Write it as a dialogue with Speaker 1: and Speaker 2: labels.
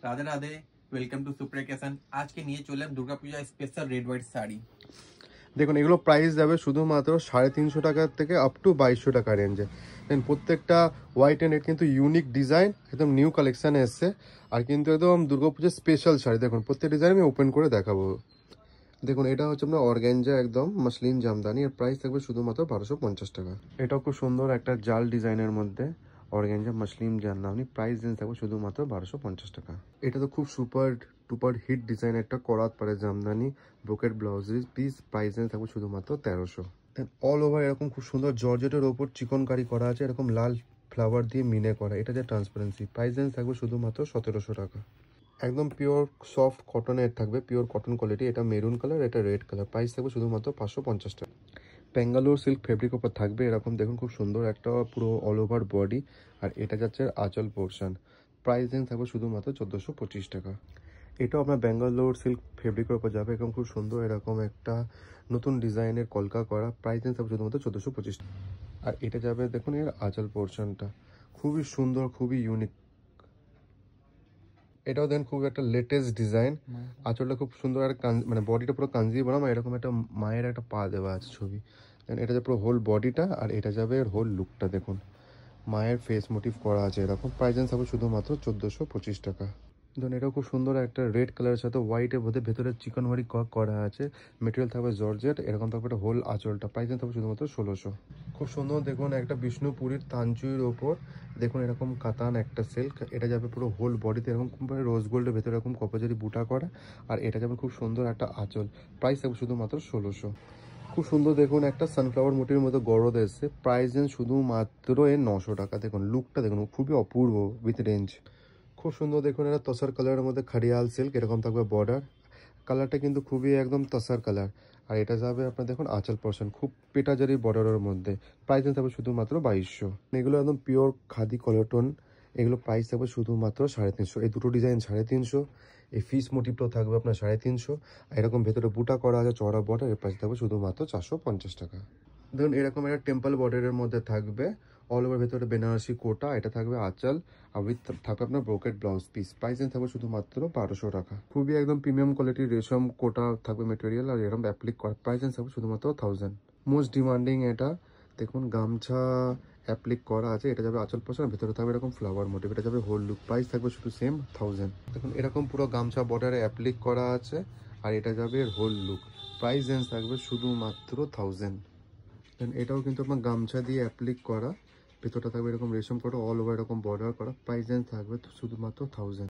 Speaker 1: Radhe Radhe, welcome to Supriya ক্যাশন। আজকে নিয়ে চললাম Durga Puja special red white sari.
Speaker 2: দেখুন এগুলো প্রাইস যাবে শুধুমাত্র 350 টাকার থেকে আপ টু 2200 টাকা রেঞ্জে। দেন প্রত্যেকটা হোয়াইট অ্যান্ড রেড কিন্তু ইউনিক ডিজাইন, একদম নিউ কালেকশানে এসছে। আর কিন্তু একদম দুর্গাপূজার স্পেশাল শাড়ি। দেখুন প্রত্যেক ডিজাইন আমি ওপেন করে দেখাবো। দেখুন এটা হচ্ছে আপনার অর্গ্যানজা একদম মসলিন জামদানি। এর প্রাইস থাকবে শুধুমাত্র 1250 টাকা। এটাও খুব সুন্দর একটা জাল ডিজাইনের মধ্যে organza muslin Jamdani. Price range থাকবে শুধুমাত্র 1250 টাকা। এটা তো খুব সুপার টুপার হিট ডিজাইন একটা করাত পারে জামদানি ব্রোকেট ব্লাউজের পিস। প্রাইস রেঞ্জ থাকবে শুধুমাত্র 1300। দেন অল ওভার এরকম খুব সুন্দর জর্জেটের ওপর চিকনকারি করা আছে, এরকম লাল ফ্লাওয়ার দিয়ে মিনে করা। এটা যে ট্রান্সপারেন্সি। প্রাইস রেঞ্জ থাকবে শুধুমাত্র 1700 টাকা। একদম পিওর সফট কটনের থাকবে, পিওর কটন কোয়ালিটি। এটা মেরুন কালার, এটা রেড কালার। প্রাইস থাকবে শুধুমাত্র 550 টাকা। ব্যাঙ্গালোর সিল্ক ফেব্রিক ওপর থাকবে এরকম। দেখুন খুব সুন্দর একটা পুরো অল ওভার বডি। আর এটা যাচ্ছে আঁচল পোর্শন। প্রাইস রেঞ্জ থাকবে শুধুমাত্র 1425 টাকা। এটাও আপনার ব্যাঙ্গালোর সিল্ক ফেব্রিকের ওপর যাবে এরকম খুব সুন্দর এরকম একটা নতুন ডিজাইনের কলকা করা। প্রাইস রেঞ্জ থাকবে শুধুমাত্র 1425 টাকা। আর এটা যাবে দেখুন এর আঁচল পোর্শনটা খুবই সুন্দর, খুবই ইউনিক। এটাও দেন খুব একটা লেটেস্ট ডিজাইন। আঁচলটা খুব সুন্দর আর মানে বডিটা পুরো কাঞ্জি বানাম এরকম একটা মায়ের একটা পা দেওয়া আছে ছবি। দেন এটা যাবে পুরো হোল বডিটা, আর এটা যাবে এর হোল লুকটা। দেখুন মায়ের ফেস মোটিভ করা আছে এরকম। প্রাইস হবে শুধুমাত্র 1425 টাকা। ধরুন এটাও খুব সুন্দর একটা রেড কালারের সাথে হোয়াইটের মধ্যে ভেতরে চিকন ওয়ারি করা আছে। মেটেরিয়াল থাকবে জর্জেট, এরকম থাকবে একটা হোল আঁচলটা। প্রাইস থাকবে শুধুমাত্র 1600। খুব সুন্দর দেখুন একটা বিষ্ণুপুরীর তাঞ্চুরির ওপর দেখুন এরকম কাতান একটা সিল্ক। এটা যাবে পুরো হোল বডিতে এরকম রোজ গোল্ডের ভেতরে এরকম কপাজারি বুটা করা। আর এটা যাবে খুব সুন্দর একটা আঁচল। প্রাইস থাকবে শুধুমাত্র 1600। খুব সুন্দর দেখুন একটা সানফ্লাওয়ার মোটির মধ্যে গরদ এসছে। প্রাইস রেঞ্জ শুধুমাত্র এর 900 টাকা। দেখুন লুকটা দেখুন খুবই অপূর্ব উইথ রেঞ্জ। খুব সুন্দর দেখুন এটা তসার কালারের মধ্যে খাড়িয়াল সিল্ক এরকম থাকবে বর্ডার। কালারটা কিন্তু খুবই একদম তসার কালার। আর এটা যাবে আপনার দেখুন আঁচল পোর্শন খুব পেটাজারি বর্ডারের মধ্যে। প্রাইস থাকবে শুধুমাত্র 2200। এগুলো একদম পিওর খাদি কলটন। এগুলো প্রাইস থাকবে শুধুমাত্র 350। এই দুটো ডিজাইন 350। এই ফিস মোটিভটাও থাকবে আপনার 350। এরকম ভেতরে বুটা করা আছে চড়া বর্ডার। এর প্রাইস থাকবে শুধুমাত্র 450 টাকা। ধরুন এরকম একটা টেম্পল বর্ডারের মধ্যে থাকবে অল ওভার ভেতরে বেনারসি কোটা। এটা থাকবে আঁচল আর উইথ থাকবে আপনার ব্রোকেট ব্লাউজ পিস। প্রাইস থাকবে শুধুমাত্র 1200 টাকা। খুবই একদম প্রিমিয়াম কোয়ালিটির রেশম কোটা থাকবে মেটেরিয়াল। আর এরকম অ্যাপ্লিক করার প্রাইস থাকবে শুধুমাত্র 1000। মোস্ট ডিমান্ডিং এটা দেখুন গামছা অ্যাপ্লিক করা আছে। এটা যাবে আঁচল পোর্শন, ভেতরে থাকবে এরকম ফ্লাওয়ার মোটিভ। এটা যাবে হোল লুক। প্রাইস থাকবে শুধু সেম 1000। দেখুন এরকম পুরো গামছা বর্ডারে অ্যাপ্লিক করা আছে। আর এটা যাবে হোল লুক। প্রাইস রেঞ্জ থাকবে শুধুমাত্র 1000। দেন এটাও কিন্তু আপনার গামছা দিয়ে অ্যাপ্লিক করা। ভেতরটা থাকবে এরকম রেশম করা অল ওভার এরকম বর্ডার করা। প্রাইস রেঞ্জ থাকবে শুধুমাত্র 1000।